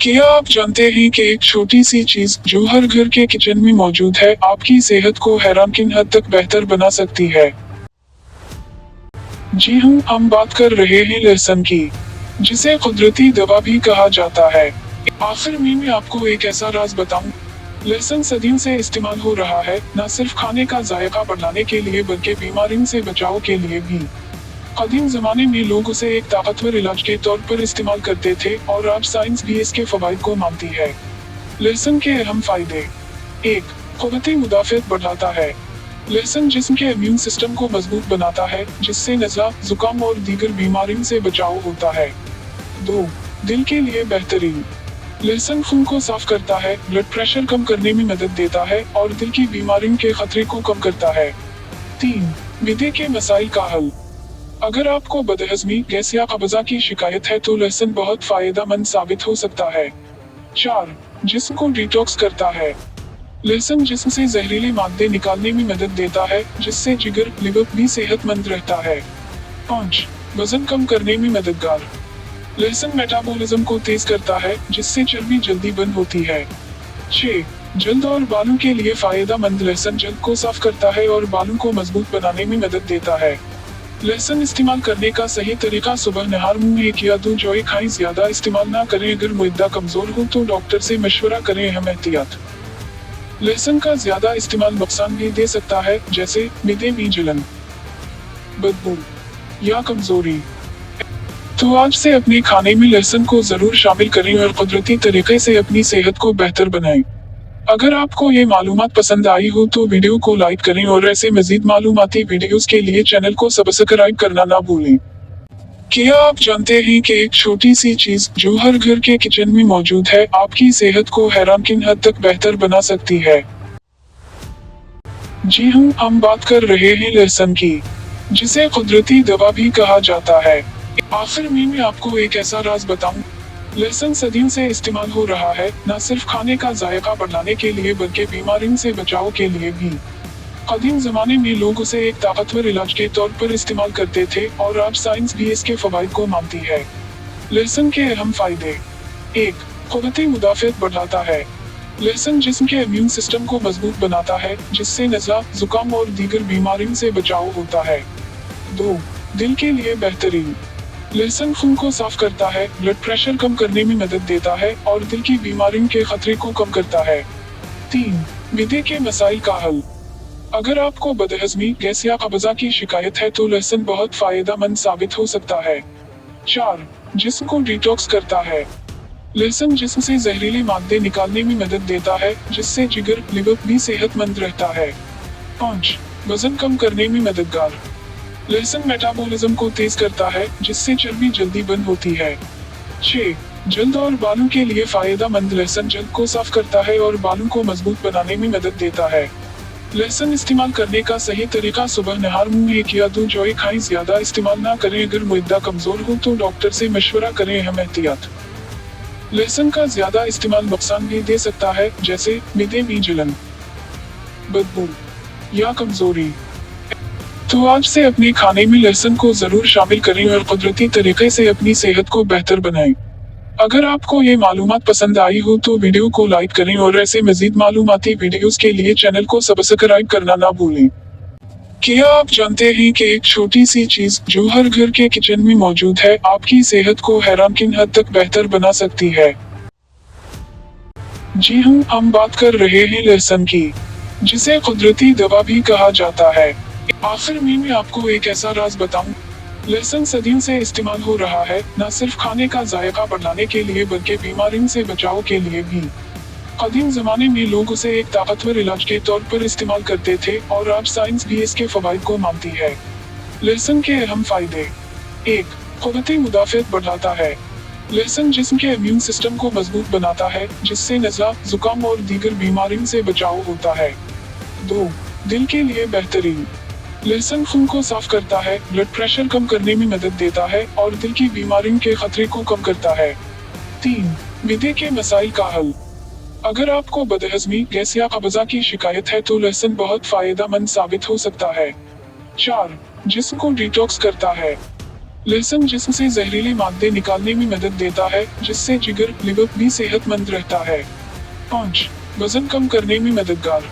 क्या आप जानते हैं कि एक छोटी सी चीज जो हर घर के किचन में मौजूद है आपकी सेहत को हैरानकुन हद तक बेहतर बना सकती है। जी हाँ, हम बात कर रहे हैं लहसुन की, जिसे कुदरती दवा भी कहा जाता है। आखिर में मैं आपको एक ऐसा राज बताऊं। लहसुन सदियों से इस्तेमाल हो रहा है, न सिर्फ खाने का जायका बढ़ाने के लिए बल्कि बीमारियों से बचाव के लिए भी। कदीम जमाने में लोग उसे एक ताकतवर इलाज के तौर पर इस्तेमाल करते थे और आज साइंस भी इसके फवाइद को मानती है। लहसुन के अहम फायदे। 1. क़ुव्वत मुदाफ़अत बढ़ाता है। लहसुन जिस्म के इम्यून सिस्टम को मजबूत बनाता है, जिससे नज़ला, जुकाम और दीगर बीमारियों से बचाव होता है। 2. दिल के लिए बेहतरीन। लहसुन खून को साफ करता है, ब्लड प्रेशर कम करने में मदद देता है और दिल की बीमारियों के खतरे को कम करता है। 3. मिदे के मसाइल का हल। अगर आपको बदहजमी, गैस या कब्ज़ा की शिकायत है तो लहसुन बहुत फायदेमंद साबित हो सकता है। 4. जिस्म को डिटॉक्स करता है। लहसुन जिस्म से जहरीले मादे निकालने में मदद देता है, जिससे जिगर, लिवर भी सेहतमंद रहता है। 5. वजन कम करने में मददगार। लहसुन मेटाबॉलिज्म को तेज करता है, जिससे चर्बी जल्दी बर्न होती है। 6. जल्द और बालों के लिए फायदेमंद। लहसुन जल्द को साफ करता है और बालों को मजबूत बनाने में मदद देता है। लहसुन इस्तेमाल करने का सही तरीका। सुबह नहार मुंह एक या दो जौए खाएं, ज्यादा इस्तेमाल ना करें। अगर मुद्दा कमजोर हो तो डॉक्टर से मशवरा करें। अहम एहतियात। लहसुन का ज्यादा इस्तेमाल नुकसान भी दे सकता है, जैसे मिदे में जलन, बदबू या कमजोरी। तो आज से अपने खाने में लहसुन को जरूर शामिल करें और कुदरती तरीके से अपनी सेहत को बेहतर बनाएं। अगर आपको ये मालूमात पसंद आई हो तो वीडियो को लाइक करें और ऐसे मजीद मालूमाती वीडियोस के लिए चैनल को सब्सक्राइब करना ना भूलें। क्या आप जानते हैं कि एक छोटी सी चीज जो हर घर के किचन में मौजूद है आपकी सेहत को हैरानकुन हद तक बेहतर बना सकती है। जी हाँ, हम बात कर रहे हैं लहसुन की, जिसे कुदरती दवा भी कहा जाता है। आखिर में मैं आपको एक ऐसा राज बताऊं। लहसुन सदियों से इस्तेमाल हो रहा है, न सिर्फ खाने का जायका बढ़ाने के लिए बल्कि बीमारियों से बचाव के लिए भी। कदीम जमाने में लोग उसे एक ताकतवर इलाज के तौर पर इस्तेमाल करते थे और आज साइंस भी इसके फवाइद को मानती है। लहसुन के अहम फायदे। 1. क़ुव्वत मुदाफ़अत बढ़ाता है। लहसुन जिस्म के इम्यून सिस्टम को मजबूत बनाता है, जिससे नज़ला, जुकाम और दीगर बीमारियों से बचाव होता है। 2. दिल के लिए बेहतरीन। लहसुन खून को साफ करता है, ब्लड प्रेशर कम करने में मदद देता है और दिल की बीमारियों के खतरे को कम करता है। 3. मिदे के मसाइल का हल। अगर आपको बदहजमी, गैस या कब्ज़ा की शिकायत है तो लहसुन बहुत फायदेमंद साबित हो सकता है। 4. जिस्म को डिटॉक्स करता है। लहसुन जिस्म से जहरीले मादे निकालने में मदद देता है, जिससे जिगर, लिवर भी सेहतमंद रहता है। 5. वजन कम करने में मददगार। लहसुन मेटाबॉलिज्म को तेज करता है, जिससे चर्बी जल्दी बर्न होती है। 6. जल्द और बालों के लिए फायदेमंद। लहसुन जल्द को साफ करता है और बालों को मजबूत बनाने में मदद देता है। लहसुन इस्तेमाल करने का सही तरीका। सुबह नहार मुंह एक या दो जौए खाएं, ज्यादा इस्तेमाल ना करें। अगर मुद्दा कमजोर हो तो डॉक्टर से मशवरा करें। अहम एहतियात। लहसुन का ज्यादा इस्तेमाल नुकसान भी दे सकता है, जैसे मिदे में जलन, बदबू या कमजोरी। तो आज से अपने खाने में लहसुन को जरूर शामिल करें और कुदरती तरीके से अपनी सेहत को बेहतर बनाएं। अगर आपको ये मालूमात पसंद आई हो तो वीडियो को लाइक करें और ऐसे मजीद मालूमाती वीडियोस के लिए चैनल को सब्सक्राइब करना ना भूलें। क्या आप जानते हैं कि एक छोटी सी चीज जो हर घर के किचन में मौजूद है आपकी सेहत को हैरानकुन हद तक बेहतर बना सकती है। जी हाँ, हम बात कर रहे हैं लहसुन की, जिसे कुदरती दवा भी कहा जाता है। आखिर में मैं आपको एक ऐसा राज बताऊं। लहसुन सदियों से इस्तेमाल हो रहा है, न सिर्फ खाने का जायका बढ़ाने के लिए बल्कि बीमारियों से बचाव के लिए भी। कदीम जमाने में लोग उसे एक ताकतवर इलाज के तौर पर इस्तेमाल करते थे और आज साइंस भी इसके फवाइद को मानती है। लहसुन के अहम फायदे। 1. क़ुव्वत मुदाफ़अत बढ़ाता है। लहसुन जिस्म के इम्यून सिस्टम को मजबूत बनाता है, जिससे नज़ला, जुकाम और दीगर बीमारियों से बचाव होता है। 2. दिल के लिए बेहतरीन। लहसुन खून को साफ करता है, ब्लड प्रेशर कम करने में मदद देता है और दिल की बीमारियों के खतरे को कम करता है। 3. मिदे के मसाइल का हल। अगर आपको बदहजमी, गैस या कब्ज़ा की शिकायत है तो लहसुन बहुत फायदेमंद साबित हो सकता है। 4. जिस्म को डिटॉक्स करता है। लहसुन जिस्म से जहरीले मादे निकालने में मदद देता है, जिससे जिगर, लिवर भी सेहतमंद रहता है। 5. वजन कम करने में मददगार।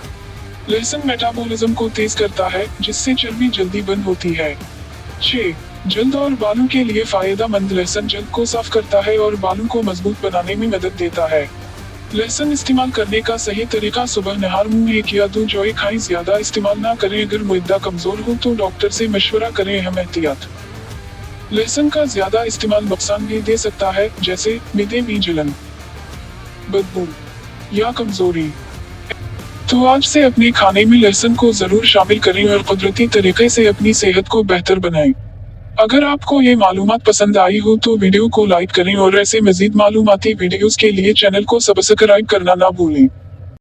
लहसुन मेटाबॉलिज्म को तेज करता है, जिससे चर्बी जल्दी बर्न होती है। 6. जल्द और बालों के लिए फायदेमंद। लहसुन जल्द को साफ करता है और बालों को मजबूत बनाने में मदद देता है। लहसुन इस्तेमाल करने का सही तरीका: सुबह नहार मुंह 1 या 2 जौं खाएं, ज्यादा इस्तेमाल ना करें। अगर मुद्दा कमजोर हो तो डॉक्टर से मशवरा करें। अहम एहतियात: लहसुन का ज्यादा इस्तेमाल नुकसान भी दे सकता है, जैसे मिदे में जलन, बदबू या कमजोरी। तो आज से अपने खाने में लहसुन को जरूर शामिल करें और कुदरती तरीके से अपनी सेहत को बेहतर बनाएं। अगर आपको ये मालूमात पसंद आई हो तो वीडियो को लाइक करें और ऐसे मजीद मालूमाती वीडियोस के लिए चैनल को सब्सक्राइब करना ना भूलें।